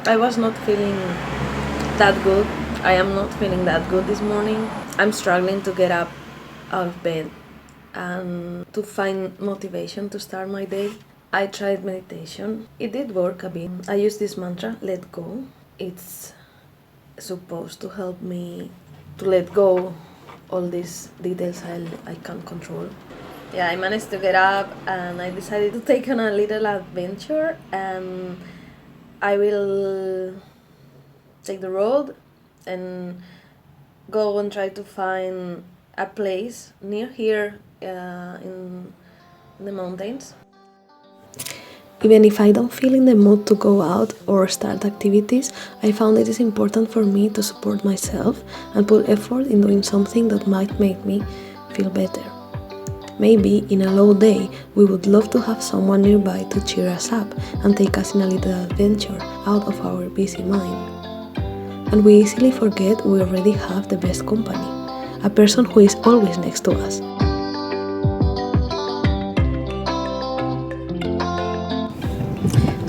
I was not feeling that good. I am not feeling that good this morning. I'm struggling to get up out of bed and to find motivation to start my day. I tried meditation. It did work a bit. I use this mantra, let go. It's supposed to help me to let go all these details I can't control. Yeah, I managed to get up and I decided to take on a little adventure, and I will take the road and go and try to find a place near here in the mountains. Even if I don't feel in the mood to go out or start activities, I found it is important for me to support myself and put effort in doing something that might make me feel better. Maybe in a low day, we would love to have someone nearby to cheer us up and take us in a little adventure out of our busy mind. And we easily forget we already have the best company, a person who is always next to us.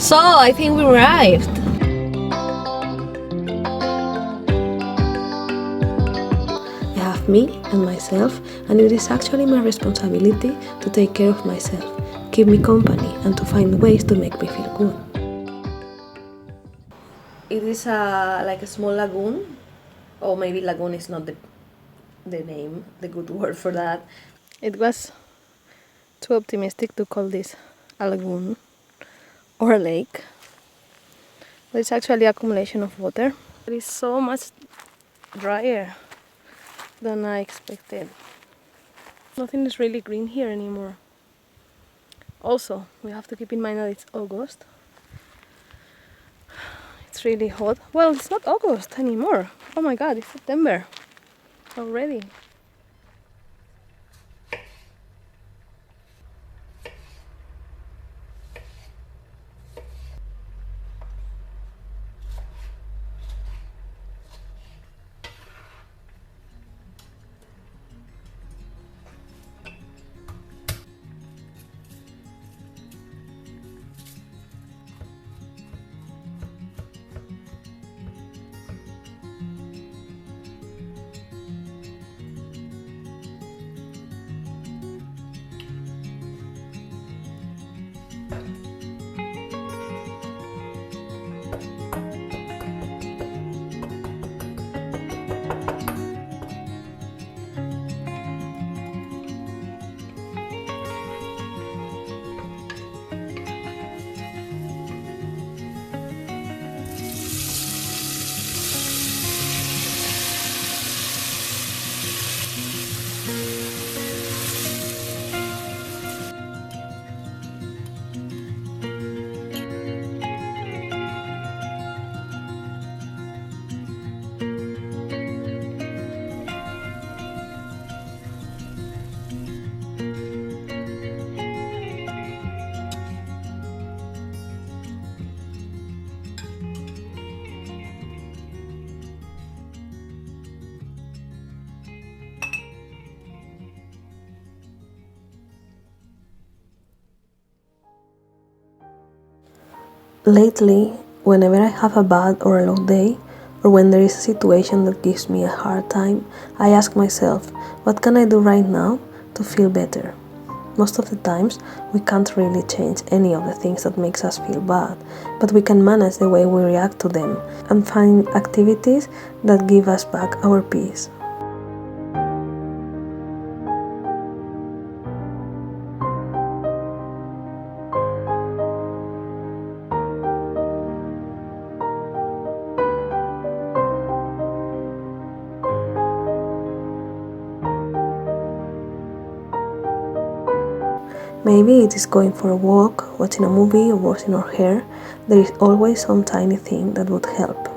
So, I think we arrived. I have me and myself, and it is actually my responsibility to take care of myself, keep me company, and to find ways to make me feel good. It is like a small lagoon, or maybe lagoon is not the name, the good word for that. It was too optimistic to call this a lagoon or a lake, but it's actually accumulation of water. It is so much drier than I expected. Nothing is really green here anymore. Also, we have to keep in mind that it's August. It's really hot. Well, it's not August anymore. Oh my god, it's September already. Lately, whenever I have a bad or a low day, or when there is a situation that gives me a hard time, I ask myself, what can I do right now to feel better? Most of the times, we can't really change any of the things that makes us feel bad, but we can manage the way we react to them and find activities that give us back our peace. Maybe it is going for a walk, watching a movie, or washing our hair. There is always some tiny thing that would help.